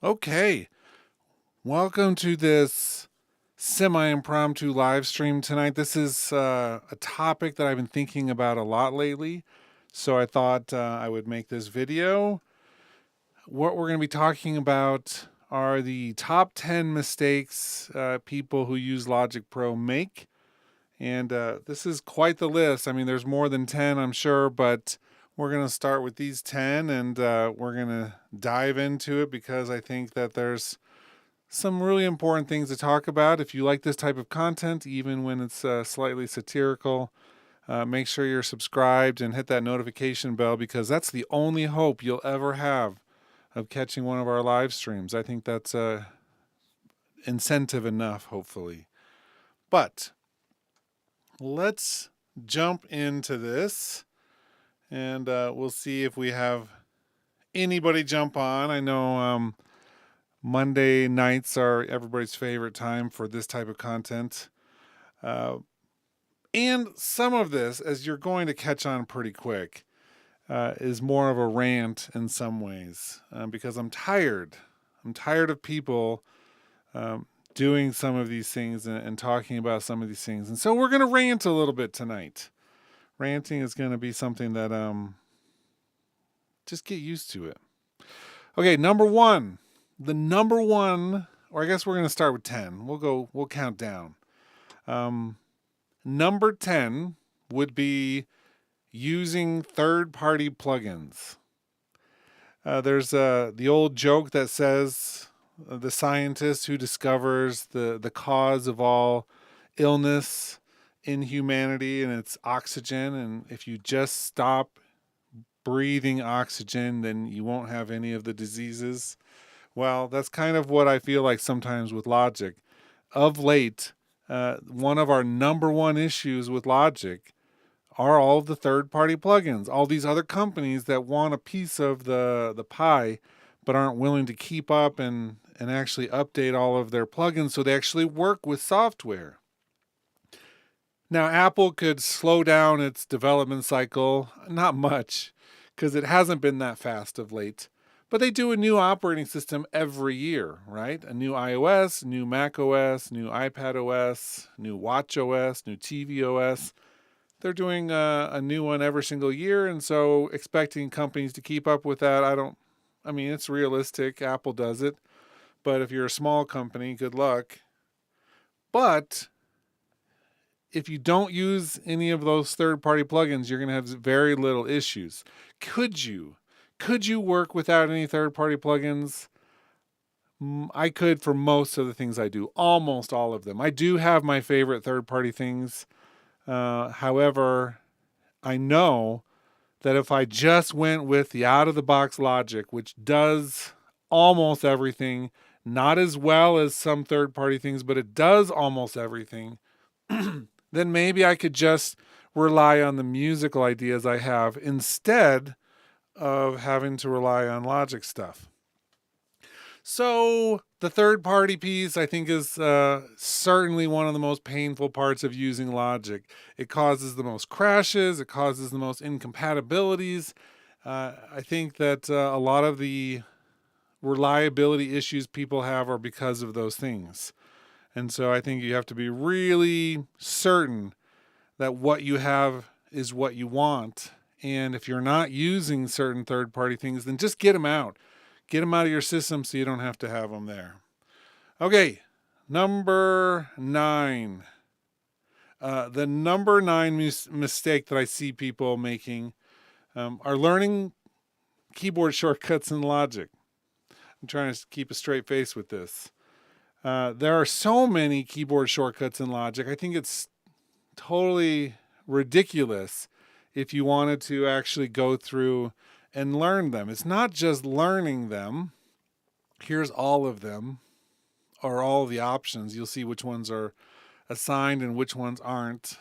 Okay, welcome to this semi-impromptu live stream tonight. This is a topic that I've been thinking about a lot lately, so I thought I would make this video. What we're going to be talking about are the top 10 mistakes people who use Logic Pro make. And this is quite the list. I mean, there's more than 10, I'm sure, but we're going to start with these 10 and we're going to dive into it because I think that there's some really important things to talk about. If you like this type of content, even when it's slightly satirical, make sure you're subscribed and hit that notification bell because that's the only hope you'll ever have of catching one of our live streams. I think that's incentive enough, hopefully. But let's jump into this and we'll see if we have anybody jump on. I know Monday nights are everybody's favorite time for this type of content. And some of this, as you're going to catch on pretty quick, is more of a rant in some ways because I'm tired. I'm tired of people doing some of these things and talking about some of these things. And so we're going to rant a little bit tonight. Ranting is going to be something that just get used to it. Okay, number one. The number one, or I guess we're going to start with 10. We'll count down. Number 10 would be using third-party plugins. There's the old joke that says the scientist who discovers the cause of all illness in humanity, and it's oxygen. And if you just stop breathing oxygen, then you won't have any of the diseases. Well, that's kind of what I feel like sometimes with Logic. Of late, one of our number one issues with Logic are all of the third-party plugins, all these other companies that want a piece of the pie, but aren't willing to keep up and actually update all of their plugins so they actually work with software. Now, Apple could slow down its development cycle, not much, because it hasn't been that fast of late. But they do a new operating system every year, right? A new iOS, new Mac OS, new iPad OS, new Watch OS, new TV OS. They're doing a new one every single year, and so expecting companies to keep up with that, I mean, it's realistic. Apple does it. But if you're a small company, good luck. But if you don't use any of those third-party plugins, you're going to have very little issues. Could you work without any third-party plugins? I could for most of the things I do, almost all of them. I do have my favorite third-party things. However, I know that if I just went with the out-of-the-box Logic, which does almost everything, not as well as some third-party things, but it does almost everything, then maybe I could just rely on the musical ideas I have instead of having to rely on Logic stuff. So the third party piece, I think, is certainly one of the most painful parts of using Logic. It causes the most crashes. It causes the most incompatibilities. I think that a lot of the reliability issues people have are because of those things. And so I think you have to be really certain that what you have is what you want. And if you're not using certain third-party things, then just get them out. Get them out of your system so you don't have to have them there. Okay, number 9. The number 9 mistake that I see people making are learning keyboard shortcuts in Logic. I'm trying to keep a straight face with this. There are so many keyboard shortcuts in Logic. I think it's totally ridiculous if you wanted to actually go through and learn them. It's not just learning them. Here's all of them, or all of the options. You'll see which ones are assigned and which ones aren't.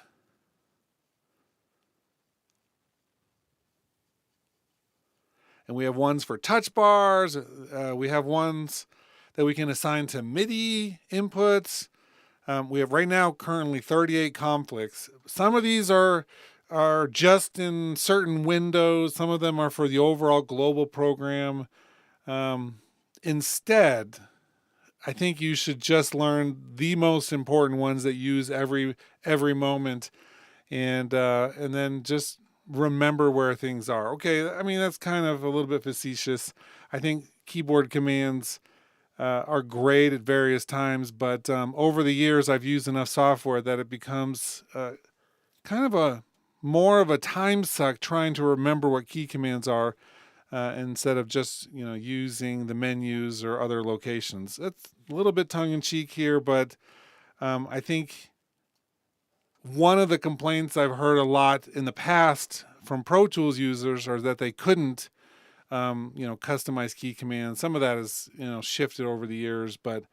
And we have ones for touch bars. We have ones that we can assign to MIDI inputs. We have right now currently 38 conflicts. Some of these are just in certain windows. Some of them are for the overall global program. Instead, I think you should just learn the most important ones that you use every moment, and then just remember where things are. Okay, I mean that's kind of a little bit facetious. I think keyboard commands are great at various times, but over the years I've used enough software that it becomes kind of a more of a time suck trying to remember what key commands are instead of just using the menus or other locations. It's a little bit tongue in cheek here, but I think one of the complaints I've heard a lot in the past from Pro Tools users are that they couldn't customize key commands. Some of that is shifted over the years, but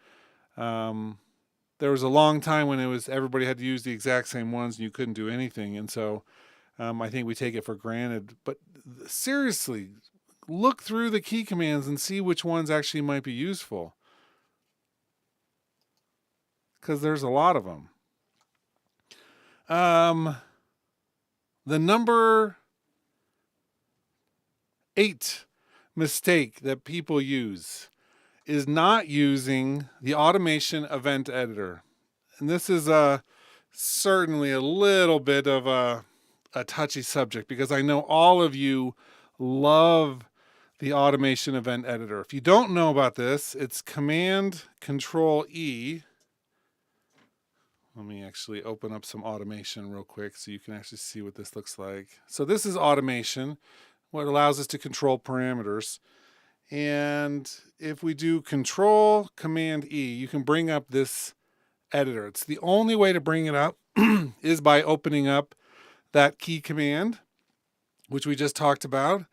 there was a long time when it was everybody had to use the exact same ones and you couldn't do anything. And so I think we take it for granted. But seriously, look through the key commands and see which ones actually might be useful, because there's a lot of them. The number 8 mistake that people use is not using the automation event editor. And this is certainly a little bit of a touchy subject, because I know all of you love the automation event editor. If you don't know about this, it's Command Control E. Let me actually open up some automation real quick so you can actually see what this looks like. So this is automation, what allows us to control parameters. And if we do Control Command E, you can bring up this editor. It's the only way to bring it up is by opening up that key command, which we just talked about.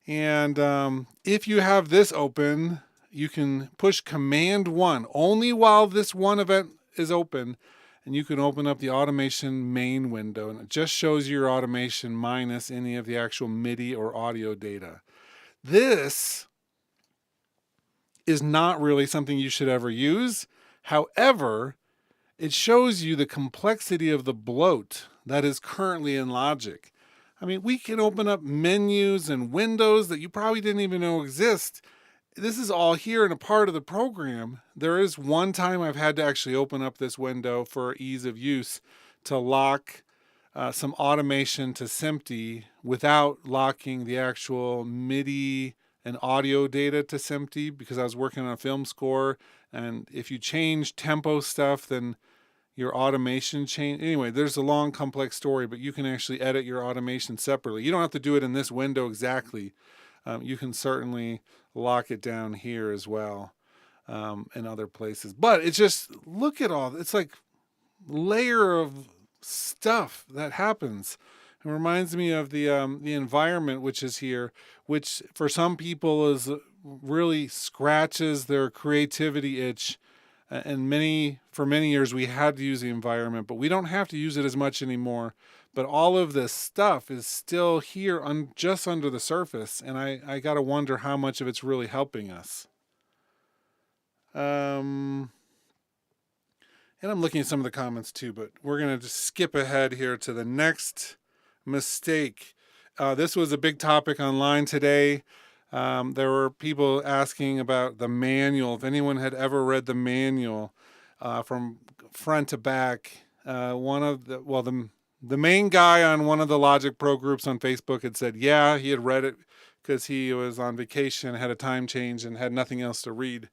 And if you have this open, you can push Command 1 only while this one event is open, and you can open up the automation main window, and it just shows your automation minus any of the actual MIDI or audio data. This is not really something you should ever use. However, it shows you the complexity of the bloat that is currently in Logic. I mean, we can open up menus and windows that you probably didn't even know exist. This is all here in a part of the program. There is one time I've had to actually open up this window for ease of use to lock some automation to SMPTE without locking the actual MIDI and audio data to SMPTE, because I was working on a film score, and if you change tempo stuff, then your automation change. Anyway, there's a long, complex story, but you can actually edit your automation separately. You don't have to do it in this window exactly. You can certainly lock it down here as well, and other places. But it's just, look at all, it's like layer of stuff that happens. It reminds me of the environment, which is here, which for some people is really scratches their creativity itch. And for many years we had to use the environment, but we don't have to use it as much anymore. But all of this stuff is still here just under the surface, and I got to wonder how much of it's really helping us. And I'm looking at some of the comments too, but we're going to just skip ahead here to the next mistake. This was a big topic online today. There were people asking about the manual, if anyone had ever read the manual from front to back. The main guy on one of the Logic Pro groups on Facebook had said, yeah, he had read it because he was on vacation, had a time change, and had nothing else to read.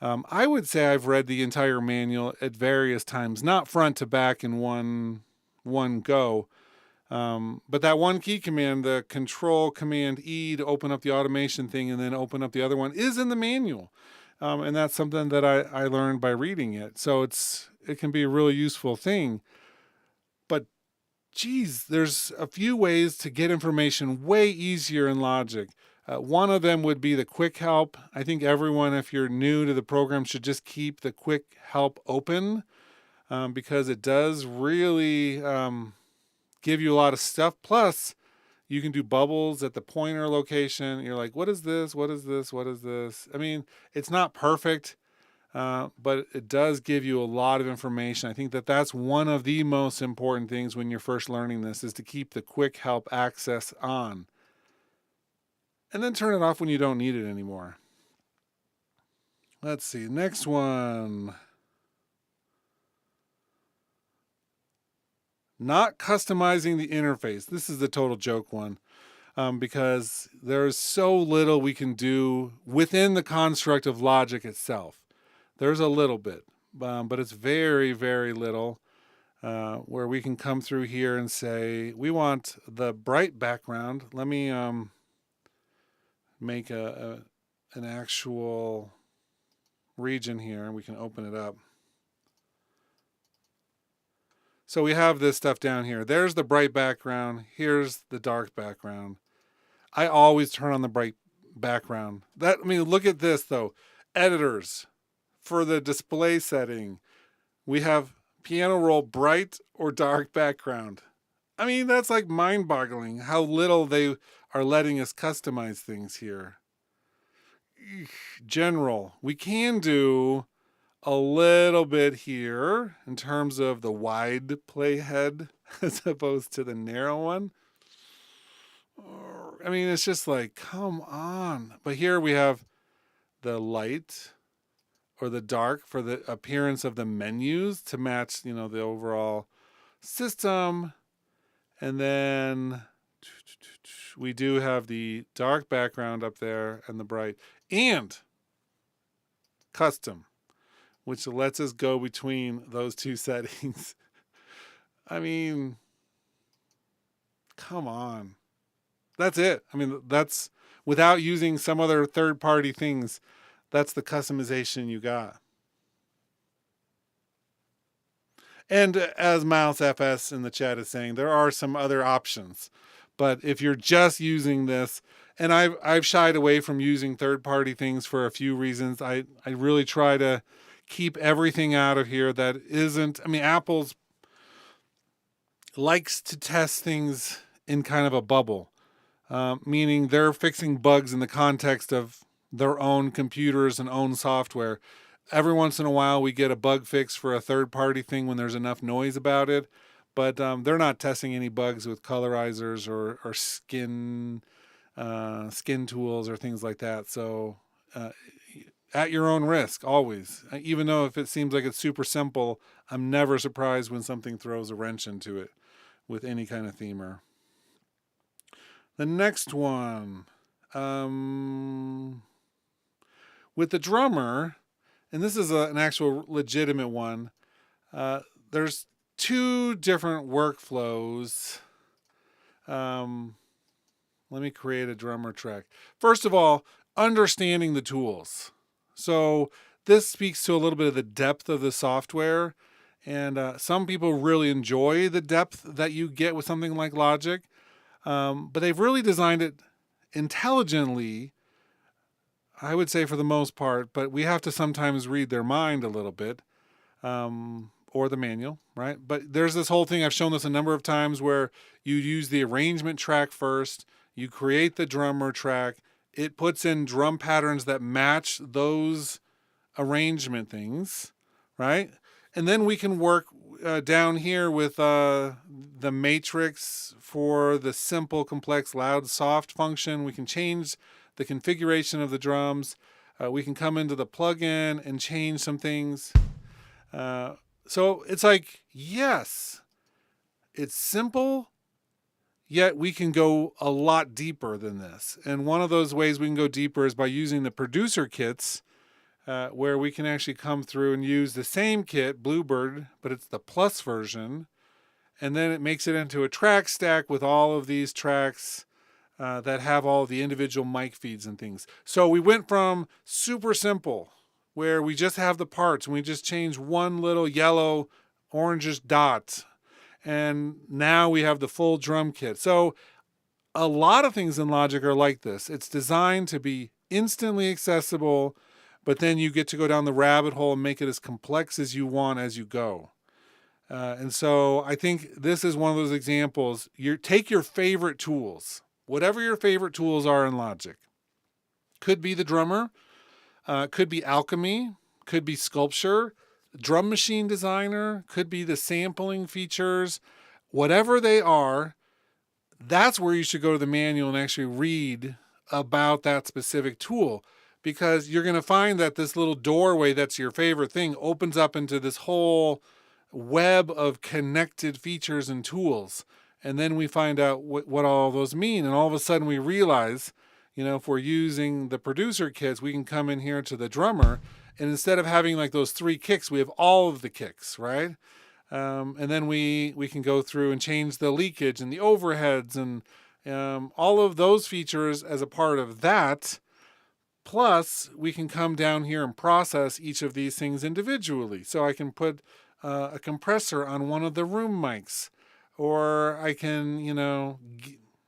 I would say I've read the entire manual at various times, not front to back in one go. But that one key command, the Control Command E to open up the automation thing and then open up the other one, is in the manual. And that's something that I learned by reading it. So it can be a really useful thing. But geez, there's a few ways to get information way easier in Logic. One of them would be the quick help. I think everyone, if you're new to the program, should just keep the quick help open, because it does really give you a lot of stuff. Plus, you can do bubbles at the pointer location. You're like, what is this? What is this? What is this? I mean, it's not perfect, but it does give you a lot of information. I think that's one of the most important things when you're first learning this, is to keep the quick help access on. And then turn it off when you don't need it anymore. Let's see, next one. Not customizing the interface. This is the total joke one. Because there's so little we can do within the construct of Logic itself. There's a little bit, but it's very, very little, where we can come through here and say, we want the bright background. Let me make an actual region here, and we can open it up. So we have this stuff down here. There's the bright background. Here's the dark background. I always turn on the bright background. Look at this though. Editors. For the display setting, we have piano roll bright or dark background. That's like mind-boggling how little they are letting us customize things here. General. We can do a little bit here in terms of the wide playhead as opposed to the narrow one. It's just like, come on. But here we have the light or the dark for the appearance of the menus to match, the overall system. And then we do have the dark background up there and the bright and custom, which lets us go between those two settings. Come on. That's it. That's without using some other third-party things. That's the customization you got. And as Miles FS in the chat is saying, there are some other options. But if you're just using this, and I've shied away from using third-party things for a few reasons. I really try to keep everything out of here that isn't. Apple's likes to test things in kind of a bubble. Meaning they're fixing bugs in the context of their own computers and own software. Every once in a while, we get a bug fix for a third-party thing when there's enough noise about it, but they're not testing any bugs with colorizers or skin tools or things like that. So at your own risk, always. Even though if it seems like it's super simple, I'm never surprised when something throws a wrench into it with any kind of themer. The next one, with the drummer, and this is an actual legitimate one, there's two different workflows. Let me create a drummer track. First of all, understanding the tools. So this speaks to a little bit of the depth of the software, and some people really enjoy the depth that you get with something like Logic. But they've really designed it intelligently, I would say for the most part, but we have to sometimes read their mind a little bit, or the manual, right? But there's this whole thing, I've shown this a number of times, where you use the arrangement track first, you create the drummer track, it puts in drum patterns that match those arrangement things, right? And then we can work down here with the matrix for the simple, complex, loud, soft function. We can change the configuration of the drums. We can come into the plugin and change some things. So it's like, yes, it's simple, yet we can go a lot deeper than this. And one of those ways we can go deeper is by using the producer kits, where we can actually come through and use the same kit, Bluebird, but it's the plus version. And then it makes it into a track stack with all of these tracks that have all the individual mic feeds and things. So we went from super simple, where we just have the parts and we just change one little yellow orangish dot. And now we have the full drum kit. So a lot of things in Logic are like this. It's designed to be instantly accessible, but then you get to go down the rabbit hole and make it as complex as you want as you go. And so I think this is one of those examples. Take your favorite tools, whatever your favorite tools are in Logic. Could be the drummer, could be Alchemy, could be Sculpture, Drum Machine Designer, could be the sampling features. Whatever they are, that's where you should go to the manual and actually read about that specific tool. because you're going to find that this little doorway that's your favorite thing opens up into this whole web of connected features and tools. And then we find out what all those mean. And all of a sudden we realize, if we're using the producer kits, we can come in here to the drummer, and instead of having like those 3 kicks, we have all of the kicks, right? And then we can go through and change the leakage and the overheads and all of those features as a part of that. Plus, we can come down here and process each of these things individually. So I can put a compressor on one of the room mics, or I can,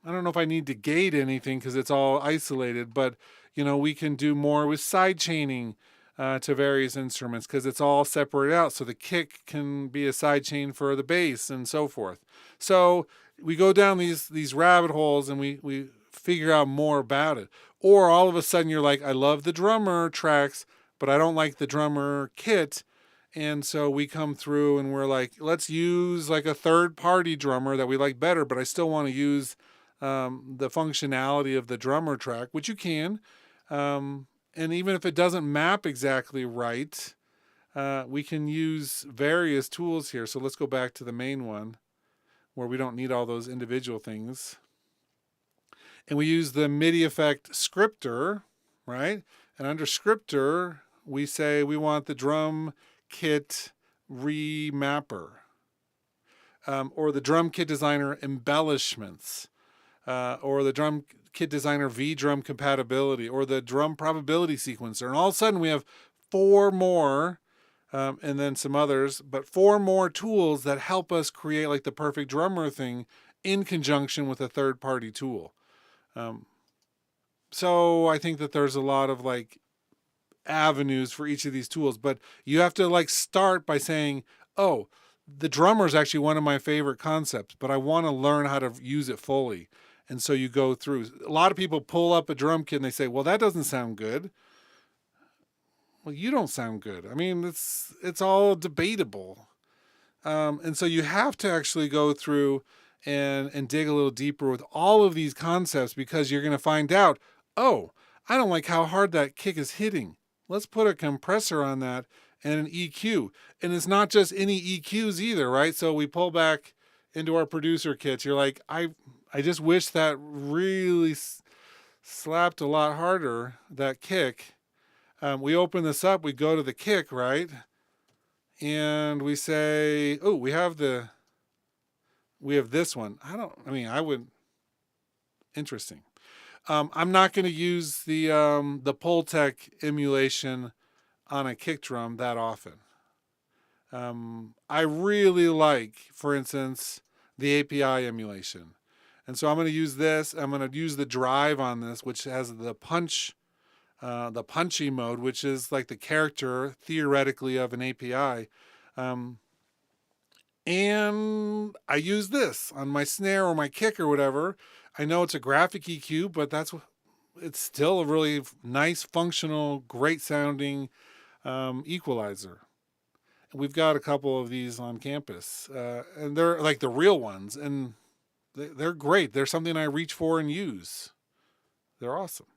I don't know if I need to gate anything because it's all isolated, but, we can do more with side chaining to various instruments because it's all separated out. So the kick can be a side chain for the bass and so forth. So we go down these rabbit holes and we figure out more about it. Or all of a sudden you're like, I love the drummer tracks, but I don't like the drummer kit. And so we come through and we're like, let's use like a third-party drummer that we like better, but I still want to use the functionality of the drummer track, which you can. And even if it doesn't map exactly right, we can use various tools here. So let's go back to the main one where we don't need all those individual things. And we use the MIDI effect scripter, right? And under scripter, we say we want the drum kit remapper, or the drum kit designer embellishments, or the drum kit designer V-drum compatibility, or the drum probability sequencer. And all of a sudden we have 4 more, and then some others, but 4 more tools that help us create like the perfect drummer thing in conjunction with a third-party tool. So I think that there's a lot of like avenues for each of these tools, but you have to like start by saying, oh, the drummer is actually one of my favorite concepts, but I want to learn how to use it fully. And so you go through. A lot of people pull up a drum kit and they say, well, that doesn't sound good. Well, you don't sound good. I mean, it's all debatable. And so you have to actually go through and dig a little deeper with all of these concepts, because you're going to find out, oh, I don't like how hard that kick is hitting. Let's put a compressor on that and an EQ. And it's not just any EQs either, right? So we pull back into our producer kits. You're like, I just wish that really slapped a lot harder, that kick. We open this up, we go to the kick, right? And we say, oh, we have this one. I would, interesting. I'm not going to use the Pultec emulation on a kick drum that often. I really like, for instance, the API emulation. And so I'm going to use this. I'm going to use the drive on this, which has the punchy mode, which is like the character, theoretically, of an API. And I use this on my snare or my kick or whatever. I know it's a graphic EQ, but it's still a really nice, functional, great sounding equalizer. And we've got a couple of these on campus, and they're like the real ones, and they're great. They're something I reach for and use. They're awesome.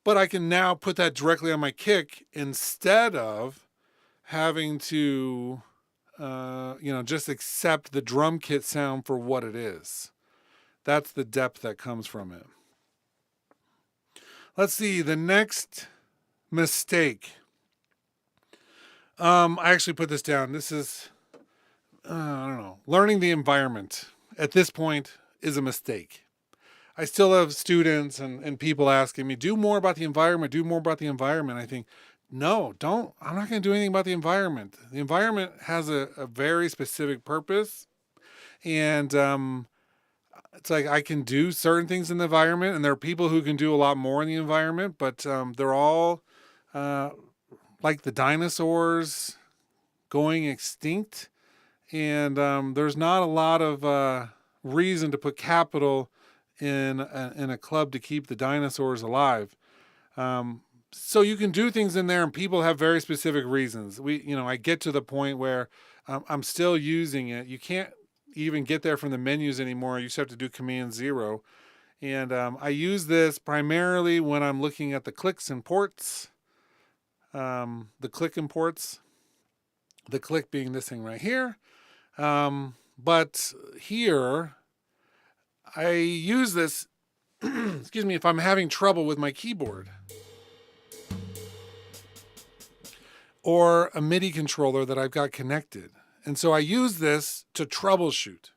But I can now put that directly on my kick instead of having to just accept the drum kit sound for what it is. That's the depth that comes from it. Let's see, the next mistake. I actually put this down. This is, learning the environment at this point is a mistake. I still have students and people asking me, do more about the environment, I think, no, don't. I'm not going to do anything about the environment. The environment has a very specific purpose. And it's like I can do certain things in the environment, and there are people who can do a lot more in the environment, but they're all like the dinosaurs going extinct. And there's not a lot of reason to put capital in a club to keep the dinosaurs alive. So you can do things in there, and people have very specific reasons. I get to the point where I'm still using it. You can't even get there from the menus anymore. You just have to do Command 0. And I use this primarily when I'm looking at the clicks and ports, the click imports, the click being this thing right here. But here, I use this, excuse me, if I'm having trouble with my keyboard or a MIDI controller that I've got connected. And so I use this to troubleshoot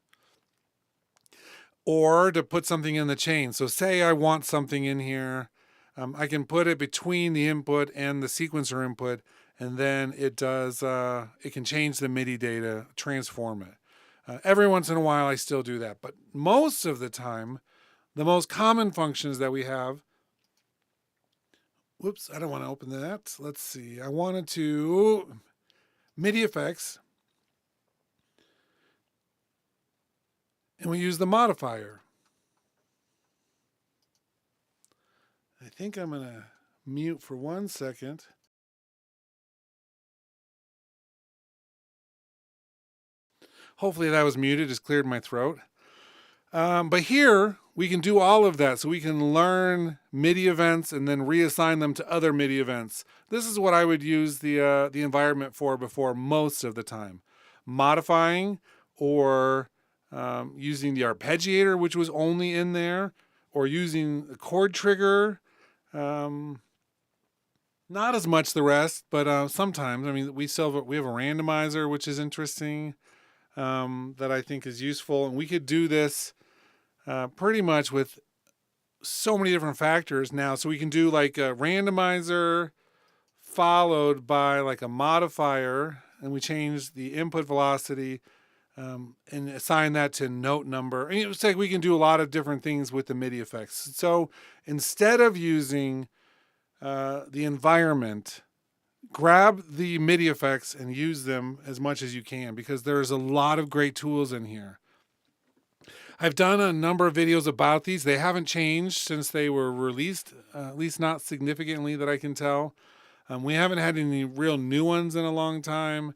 or to put something in the chain. So say I want something in here, I can put it between the input and the sequencer input, and then it does, it can change the MIDI data, transform it. Every once in a while I still do that, but most of the time, the most common functions that we have, whoops, I don't want to open that. Let's see, I wanted to, MIDI effects, and we use the modifier. I think I'm going to mute for 1 second. Hopefully that was muted, just cleared my throat. But here we can do all of that. So we can learn MIDI events and then reassign them to other MIDI events. This is what I would use the environment for before most of the time. Modifying or using the arpeggiator, which was only in there, or using the chord trigger. Not as much the rest, but sometimes. I mean, we have a randomizer, which is interesting, that I think is useful. And we could do this pretty much with so many different factors now. So we can do like a randomizer followed by like a modifier, and we change the input velocity and assign that to note number. And it's like we can do a lot of different things with the MIDI effects. So instead of using the environment, grab the MIDI effects and use them as much as you can, because there's a lot of great tools in here. I've done a number of videos about these. They haven't changed since they were released, at least not significantly that I can tell. We haven't had any real new ones in a long time.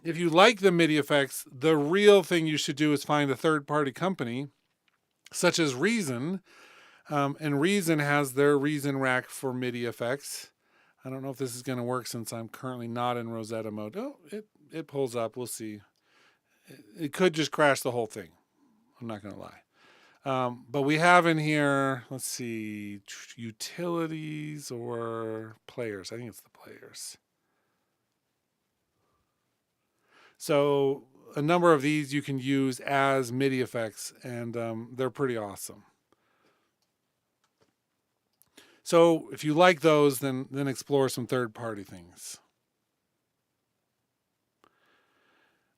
If you like the MIDI effects, the real thing you should do is find a third-party company, such as Reason. And Reason has their Reason rack for MIDI effects. I don't know if this is going to work since I'm currently not in Rosetta mode. Oh, it pulls up. We'll see. It could just crash the whole thing. I'm not going to lie. But we have in here, let's see, utilities or players. I think it's the players. So a number of these you can use as MIDI effects, and they're pretty awesome. So if you like those, then explore some third-party things.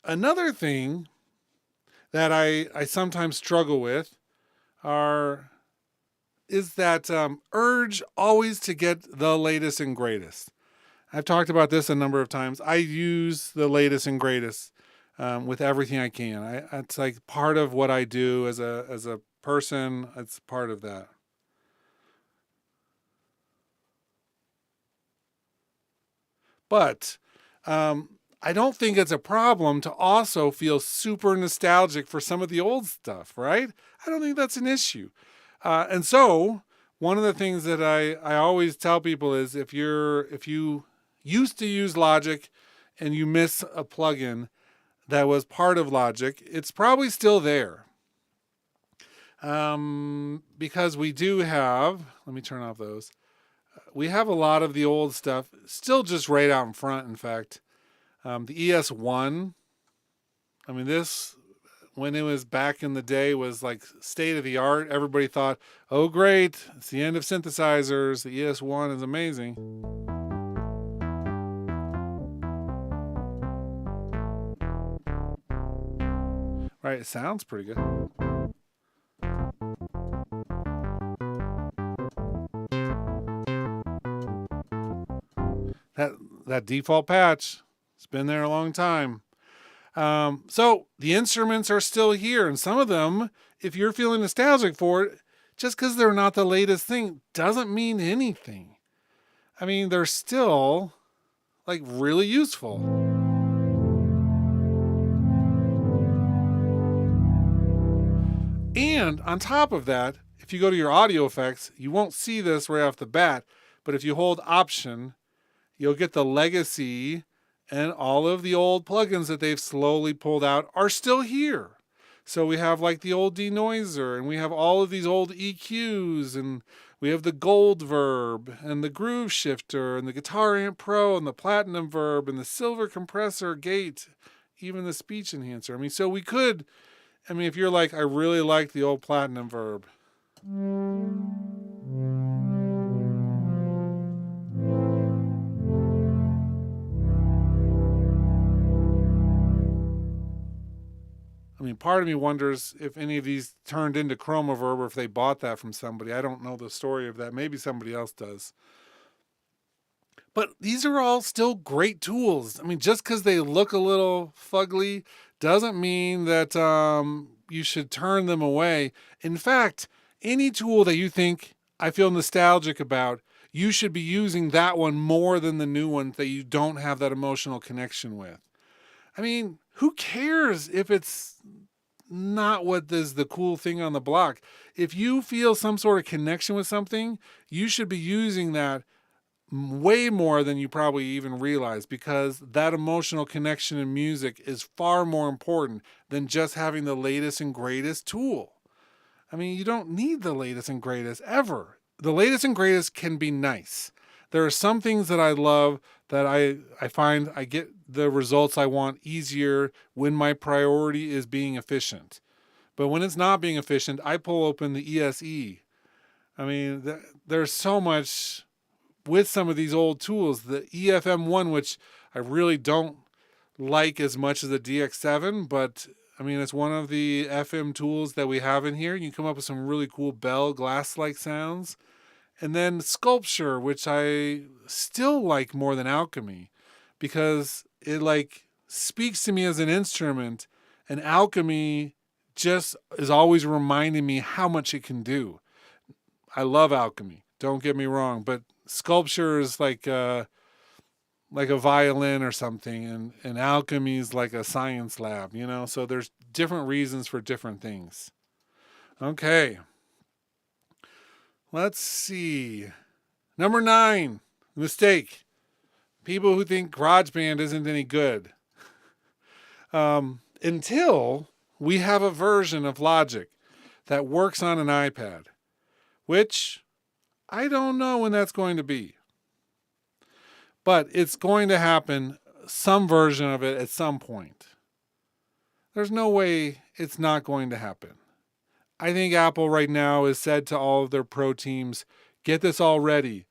Another thing that I sometimes struggle with is that urge always to get the latest and greatest. I've talked about this a number of times. I use the latest and greatest with everything I can. It's like part of what I do as a person. It's part of that. But I don't think it's a problem to also feel super nostalgic for some of the old stuff, right? I don't think that's an issue. And so one of the things that I always tell people is if you used to use Logic and you miss a plugin that was part of Logic, it's probably still there. Because we do have, let me turn off those. We have a lot of the old stuff still just right out in front. In fact, the ES1, I mean, this, when it was back in the day, was like state of the art. Everybody thought, oh, great, it's the end of synthesizers. The ES1 is amazing. Right, it sounds pretty good. That default patch, it's been there a long time. So the instruments are still here, and some of them, if you're feeling nostalgic for it, just because they're not the latest thing doesn't mean anything. I mean, they're still like really useful. And And on top of that, if you go to your audio effects, you won't see this right off the bat, but if you hold Option, you'll get the legacy, and all of the old plugins that they've slowly pulled out are still here. So we have like the old denoiser, and we have all of these old EQs, and we have the Gold Verb, and the Groove Shifter, and the Guitar Amp Pro, and the Platinum Verb, and the Silver Compressor Gate, even the Speech Enhancer. I mean, so we could, if you're like, I really like the old Platinum Verb. Part of me wonders if any of these turned into Chroma Verb or if they bought that from somebody. I don't know the story of that. Maybe somebody else does. But these are all still great tools. Just because they look a little fugly doesn't mean that you should turn them away. In fact, any tool that you think I feel nostalgic about, you should be using that one more than the new one that you don't have that emotional connection with. Who cares if it's not what is the cool thing on the block? If you feel some sort of connection with something, you should be using that way more than you probably even realize, because that emotional connection in music is far more important than just having the latest and greatest tool. You don't need the latest and greatest ever. The latest and greatest can be nice. There are some things that I love that I find I get the results I want easier when my priority is being efficient. But when it's not being efficient, I pull open the ESE. There's so much with some of these old tools. The EFM1, which I really don't like as much as the DX7, but it's one of the FM tools that we have in here. You can come up with some really cool bell glass-like sounds. And then Sculpture, which I still like more than Alchemy, because it speaks to me as an instrument, and Alchemy just is always reminding me how much it can do. I love Alchemy, don't get me wrong, but Sculpture is like a violin or something, and Alchemy is like a science lab, so there's different reasons for different things. Okay. Let's see. Number 9, mistake. People who think GarageBand isn't any good. Until we have a version of Logic that works on an iPad, which I don't know when that's going to be. But it's going to happen, some version of it at some point. There's no way it's not going to happen. I think Apple right now has said to all of their pro teams, get this all ready.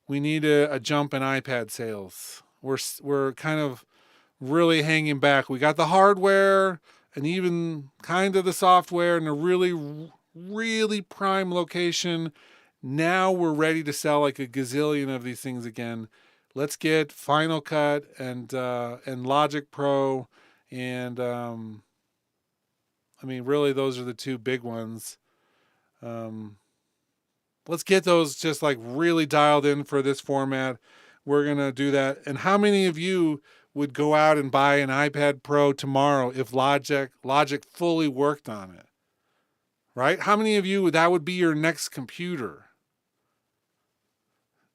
We need a jump in iPad sales. We're kind of really hanging back. We got the hardware and even kind of the software in a really, really prime location. Now we're ready to sell like a gazillion of these things again. Let's get Final Cut and Logic Pro and really those are the two big ones. Let's get those just really dialed in for this format. We're going to do that. And how many of you would go out and buy an iPad Pro tomorrow if Logic fully worked on it? Right? How many of you, that would be your next computer?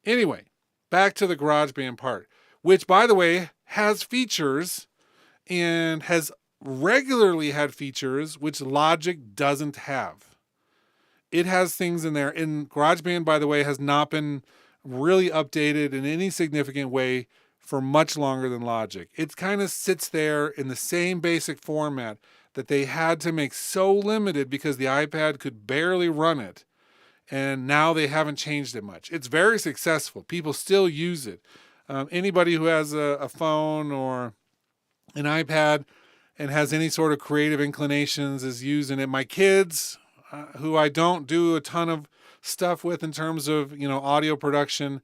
Anyway, back to the GarageBand part, which, by the way, has features and has regularly had features which Logic doesn't have. It has things in there. And GarageBand, by the way, has not been really updated in any significant way for much longer than Logic. It kind of sits there in the same basic format that they had to make so limited because the iPad could barely run it. And now they haven't changed it much. It's very successful. People still use it. Anybody who has a phone or an iPad and has any sort of creative inclinations is using it. My kids, who I don't do a ton of stuff with in terms of, audio production,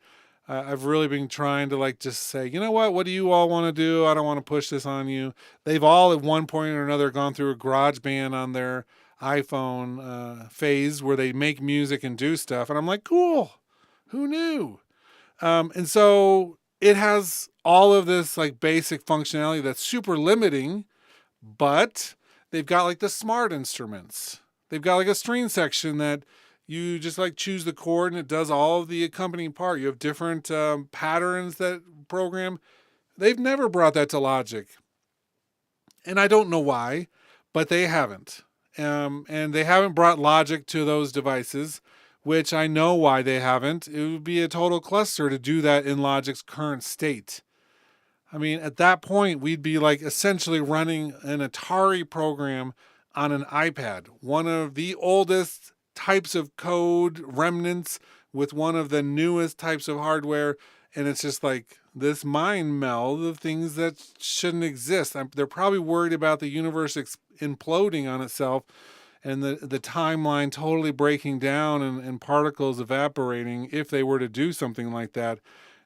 I've really been trying to just say, what do you all want to do? I don't want to push this on you. They've all at one point or another gone through a GarageBand on their iPhone phase where they make music and do stuff. And I'm like, cool. Who knew? And so it has all of this basic functionality that's super limiting, but they've got the smart instruments. They've got like a string section that you just like choose the chord and it does all of the accompanying part. You have different patterns that program. They've never brought that to Logic. And I don't know why, but they haven't. And they haven't brought Logic to those devices, which I know why they haven't. It would be a total cluster to do that in Logic's current state. I mean, at that point, we'd be like essentially running an Atari program on an iPad, one of the oldest types of code remnants with one of the newest types of hardware. And it's just like this mind meld of things that shouldn't exist. They're probably worried about the universe imploding on itself and the timeline totally breaking down and particles evaporating if they were to do something like that.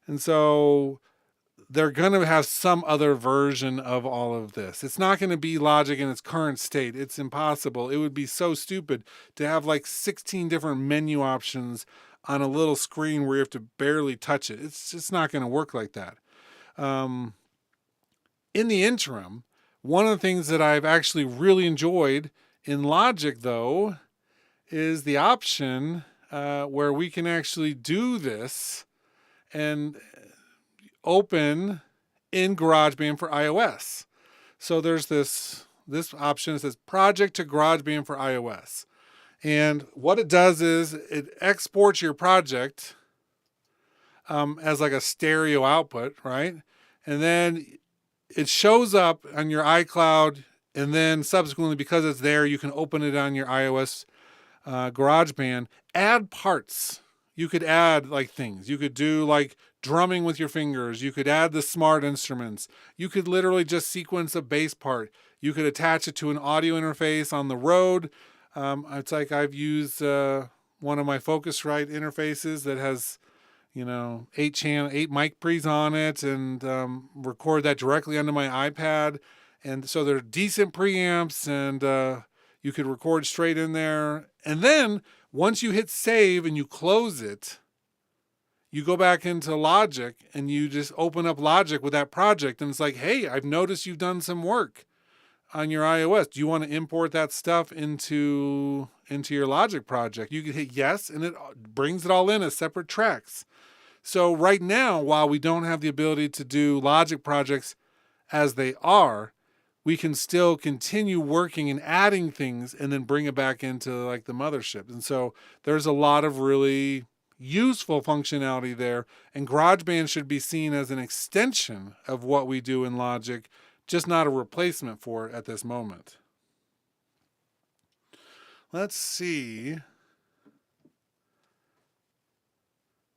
And so they're going to have some other version of all of this. It's not going to be Logic in its current state. It's impossible. It would be so stupid to have like 16 different menu options on a little screen where you have to barely touch it. It's just not going to work like that. In the interim, one of the things that I've actually really enjoyed in Logic, though, is the option where we can actually do this and open in GarageBand for iOS. So there's this option that says project to GarageBand for iOS. And what it does is it exports your project as like a stereo output, right? And then it shows up on your iCloud, and then subsequently, because it's there, you can open it on your iOS GarageBand. Add parts. You could add like things. You could do like drumming with your fingers. You could add the smart instruments. You could literally just sequence a bass part. You could attach it to an audio interface on the road. It's like I've used one of my Focusrite interfaces that has, 8 mic pre's on it, and record that directly onto my iPad. And so they're decent preamps, and you could record straight in there. And then once you hit save and you close it, you go back into Logic and you just open up Logic with that project. And it's like, hey, I've noticed you've done some work on your iOS. Do you want to import that stuff into your Logic project? You can hit yes, and it brings it all in as separate tracks. So right now, while we don't have the ability to do Logic projects as they are, we can still continue working and adding things and then bring it back into like the mothership. And so there's a lot of really useful functionality there. And GarageBand should be seen as an extension of what we do in Logic, just not a replacement for it at this moment. Let's see.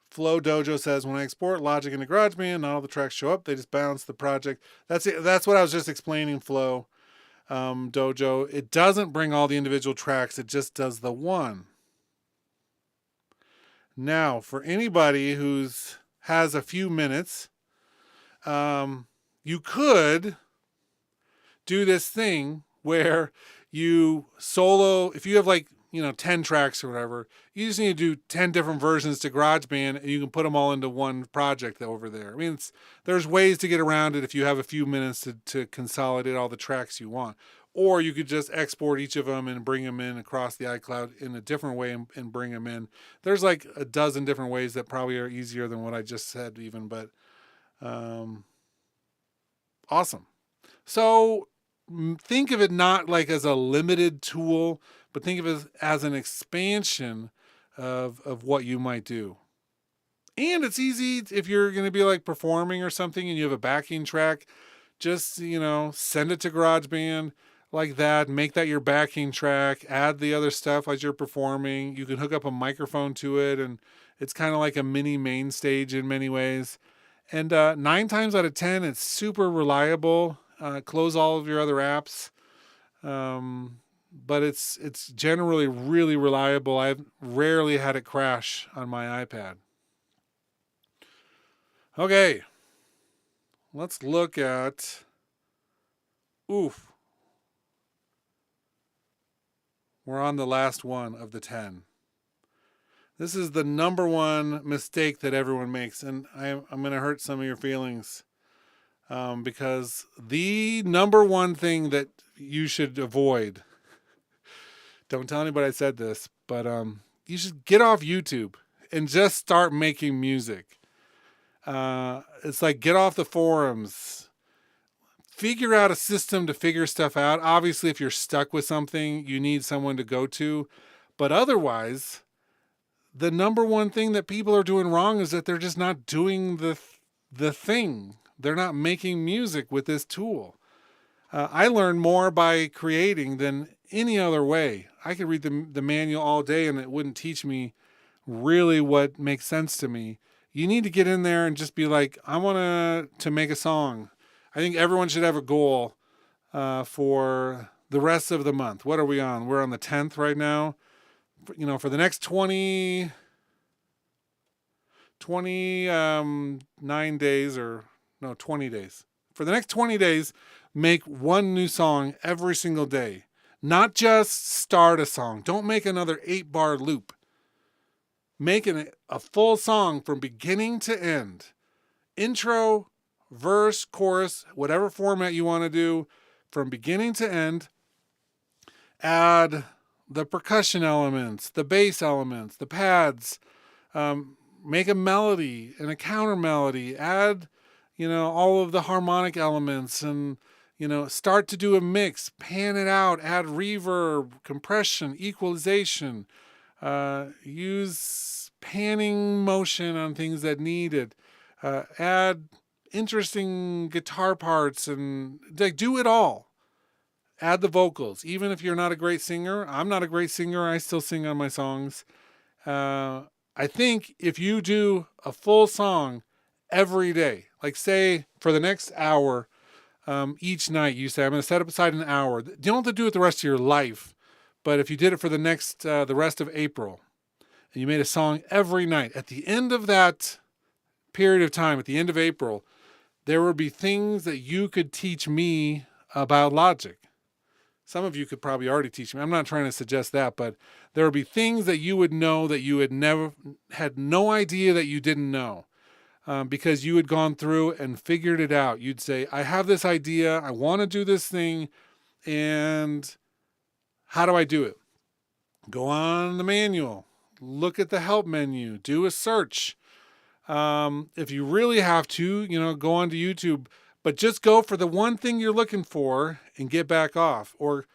Flow Dojo says, when I export Logic into GarageBand, not all the tracks show up. They just bounce the project. That's it. That's what I was just explaining, Flow Dojo. It doesn't bring all the individual tracks. It just does the one. Now, for anybody who's has a few minutes, you could do this thing where you solo, if you have like, 10 tracks or whatever, you just need to do 10 different versions to GarageBand, and you can put them all into one project over there. I mean, there's ways to get around it if you have a few minutes to consolidate all the tracks you want. Or you could just export each of them and bring them in across the iCloud in a different way and bring them in. There's like a dozen different ways that probably are easier than what I just said even, but awesome. So think of it not like as a limited tool, but think of it as an expansion of what you might do. And it's easy if you're going to be like performing or something and you have a backing track, just, send it to GarageBand like that, make that your backing track, add the other stuff as you're performing. You can hook up a microphone to it, and it's kind of like a mini main stage in many ways. And 9 times out of 10, it's super reliable. Close all of your other apps. But it's generally really reliable. I've rarely had it crash on my iPad. Okay, let's look at, we're on the last one of the 10. This is the number one mistake that everyone makes, and I'm going to hurt some of your feelings because the number one thing that you should avoid Don't tell anybody I said this, but you should get off YouTube and just start making music. It's like get off the forums. Figure out a system to figure stuff out. Obviously, if you're stuck with something, you need someone to go to. But otherwise, the number one thing that people are doing wrong is that they're just not doing the thing. They're not making music with this tool. I learn more by creating than any other way. I could read the manual all day and it wouldn't teach me really what makes sense to me. You need to get in there and just be like, I want to make a song. I think everyone should have a goal for the rest of the month. What are we on? We're on the 10th right now. For the next 29 days, or no, 20 days. For the next 20 days, make one new song every single day. Not just start a song. Don't make another 8-bar loop. Make a full song from beginning to end. Intro, verse, chorus, whatever format you want to do, from beginning to end. Add the percussion elements, the bass elements, the pads. Make a melody and a counter melody. Add, all of the harmonic elements, and, start to do a mix. Pan it out. Add reverb, compression, equalization. Use panning motion on things that need it. Add interesting guitar parts, and do it all. Add the vocals. Even if you're not a great singer, I'm not a great singer, I still sing on my songs. I think if you do a full song every day, like say for the next hour, each night you say, I'm going to set up aside an hour. You don't have to do it the rest of your life, but if you did it for the rest of April, and you made a song every night, at the end of that period of time, at the end of April, there would be things that you could teach me about Logic. Some of you could probably already teach me. I'm not trying to suggest that, but there would be things that you would know that you had no idea that you didn't know, because you had gone through and figured it out. You'd say, I have this idea. I want to do this thing. And how do I do it? Go on the manual. Look at the help menu. Do a search. If you really have to, go onto YouTube. But just go for the one thing you're looking for and get back off. Or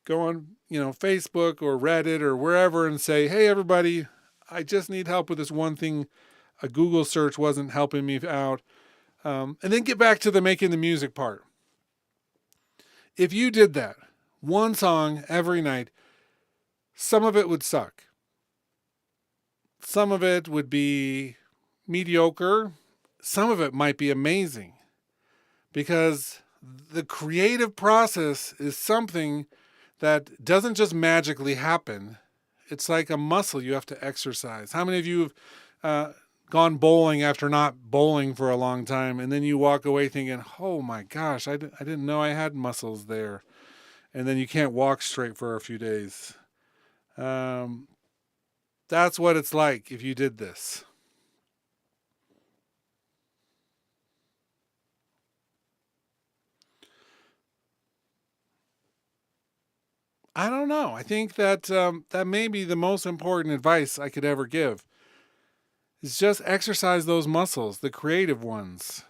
go on, Facebook or Reddit or wherever and say, hey, everybody, I just need help with this one thing. A Google search wasn't helping me out. And then get back to the making the music part. If you did that, one song every night, some of it would suck. Some of it would be mediocre. Some of it might be amazing. Because the creative process is something that doesn't just magically happen. It's like a muscle you have to exercise. How many of you have gone bowling after not bowling for a long time, and then you walk away thinking, oh my gosh, I didn't know I had muscles there. And then you can't walk straight for a few days. That's what it's like if you did this. I don't know. I think that that may be the most important advice I could ever give. Is just exercise those muscles, the creative ones.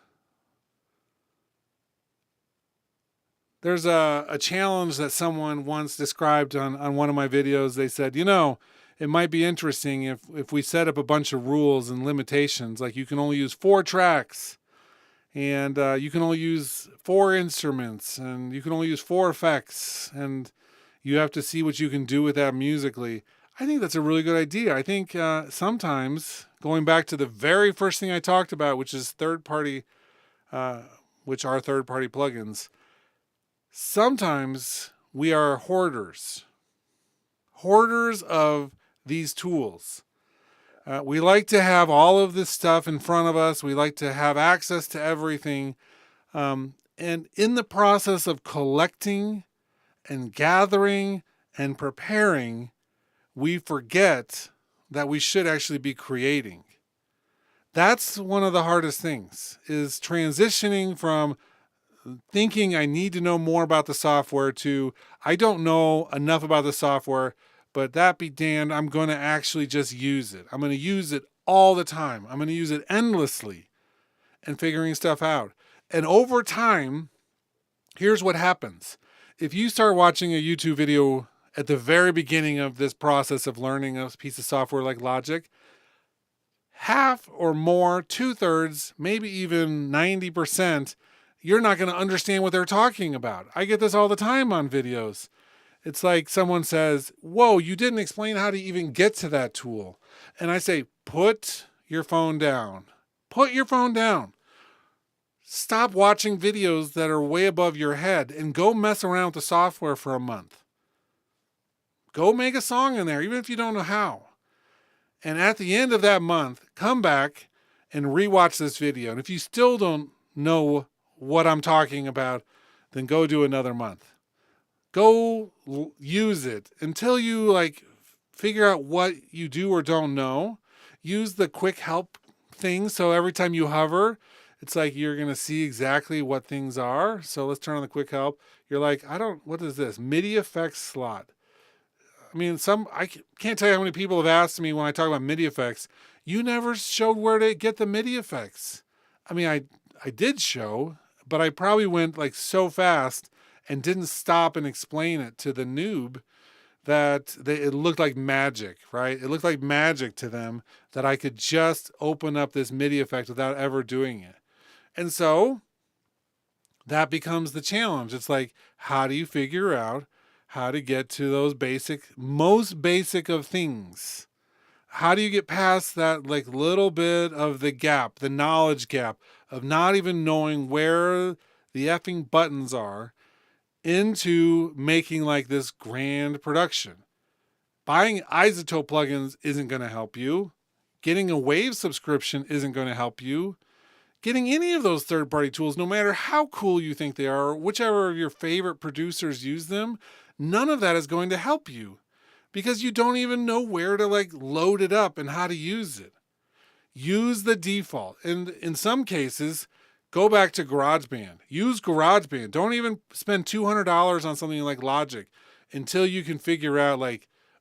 There's a challenge that someone once described on one of my videos. They said, it might be interesting if we set up a bunch of rules and limitations, like you can only use 4 tracks, and you can only use 4 instruments, and you can only use 4 effects, and you have to see what you can do with that musically. I think that's a really good idea. I think sometimes, going back to the very first thing I talked about, which is third-party plugins, sometimes we are hoarders of these tools. We like to have all of this stuff in front of us. We like to have access to everything. And in the process of collecting and gathering and preparing, we forget that we should actually be creating. That's one of the hardest things, is transitioning from thinking I need to know more about the software to I don't know enough about the software, but that be damned, I'm going to actually just use it. I'm going to use it all the time. I'm going to use it endlessly and figuring stuff out. And over time, here's what happens. If you start watching a YouTube video at the very beginning of this process of learning a piece of software like Logic, half or more, 2/3, maybe even 90%, you're not going to understand what they're talking about. I get this all the time on videos. It's like someone says, whoa, you didn't explain how to even get to that tool. And I say, put your phone down. Put your phone down. Stop watching videos that are way above your head and go mess around with the software for a month. Go make a song in there, even if you don't know how. And at the end of that month, come back and rewatch this video. And if you still don't know what I'm talking about, then go do another month. Go use it until you figure out what you do or don't know. Use the quick help thing. So every time you hover, it's like you're going to see exactly what things are. So let's turn on the quick help. You're like, what is this? MIDI effects slot. I mean, I can't tell you how many people have asked me when I talk about MIDI effects, you never showed where to get the MIDI effects. I mean, I did show, but I probably went so fast and didn't stop and explain it to the noob that it looked like magic, right? It looked like magic to them that I could just open up this MIDI effect without ever doing it. And so that becomes the challenge. It's like, how do you figure out how to get to those most basic of things? How do you get past that little bit of the gap, the knowledge gap of not even knowing where the effing buttons are into making this grand production? Buying Isotope plugins isn't going to help you. Getting a Wave subscription isn't going to help you. Getting any of those third-party tools, no matter how cool you think they are, or whichever of your favorite producers use them, none of that is going to help you because you don't even know where to load it up and how to use it. Use the default. And in some cases, go back to GarageBand. Use GarageBand. Don't even spend $200 on something like Logic until you can figure out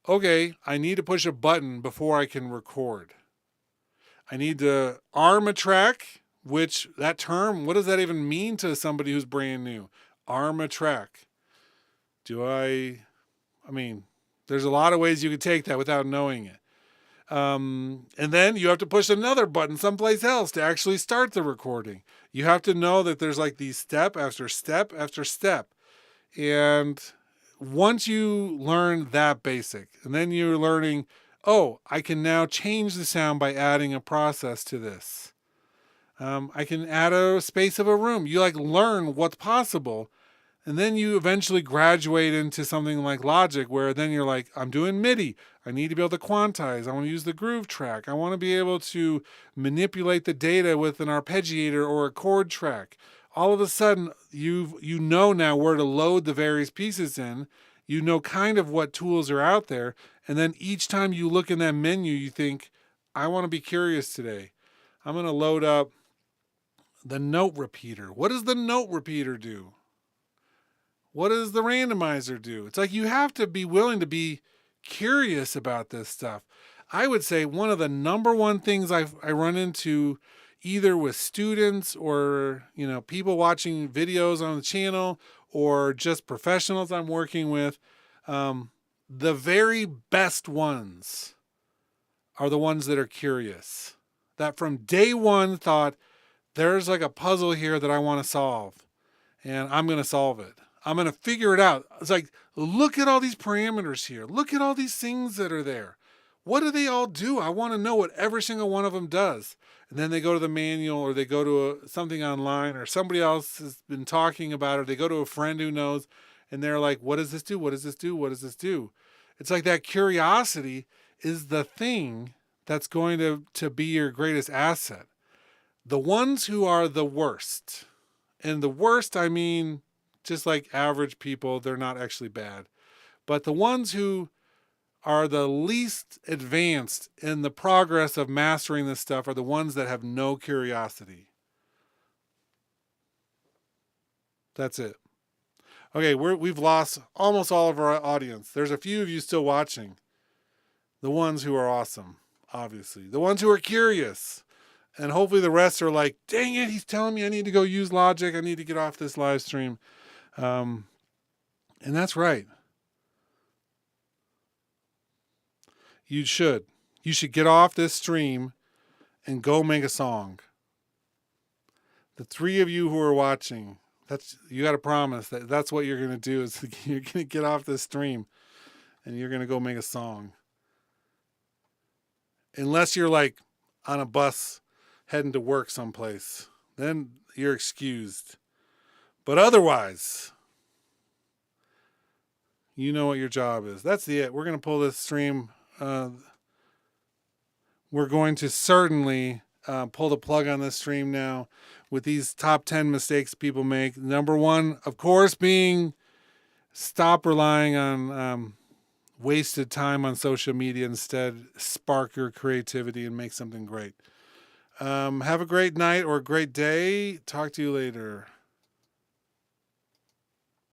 okay, I need to push a button before I can record. I need to arm a track, which that term, what does that even mean to somebody who's brand new? Arm a track. I mean, there's a lot of ways you could take that without knowing it. And then you have to push another button someplace else to actually start the recording. You have to know that there's these step after step after step. And once you learn that basic, and then you're learning, oh, I can now change the sound by adding a process to this. I can add a space of a room. You learn what's possible. And then you eventually graduate into something like Logic where then you're like, I'm doing MIDI. I need to be able to quantize. I want to use the groove track. I want to be able to manipulate the data with an arpeggiator or a chord track. All of a sudden, you know now where to load the various pieces in. You know kind of what tools are out there. And then each time you look in that menu, you think, I want to be curious today. I'm going to load up the note repeater. What does the note repeater do? What does the randomizer do? It's you have to be willing to be curious about this stuff. I would say one of the number one things I run into either with students or, people watching videos on the channel or just professionals I'm working with, the very best ones are the ones that are curious. That from day one thought, there's a puzzle here that I want to solve and I'm going to solve it. I'm going to figure it out. It's look at all these parameters here. Look at all these things that are there. What do they all do? I want to know what every single one of them does. And then they go to the manual or they go to something online or somebody else has been talking about it. They go to a friend who knows and they're like, what does this do? What does this do? What does this do? It's that curiosity is the thing that's going to be your greatest asset. The ones who are the worst, and the worst, I mean, just like average people, they're not actually bad. But the ones who are the least advanced in the progress of mastering this stuff are the ones that have no curiosity. That's it. Okay, we've lost almost all of our audience. There's a few of you still watching. The ones who are awesome, obviously. The ones who are curious. And hopefully the rest are like, dang it, he's telling me I need to go use Logic. I need to get off this live stream. And that's right. You should. You should get off this stream and go make a song. The three of you who are watching, you got to promise that that's what you're going to do. Is you're going to get off this stream and you're going to go make a song. Unless you're like on a bus heading to work someplace, then you're excused. But otherwise, you know what your job is. That's it. We're going to pull this stream. We're going to certainly pull the plug on this stream now with these top 10 mistakes people make. Number one, of course, being stop relying on wasted time on social media. Instead, spark your creativity and make something great. Have a great night or a great day. Talk to you later.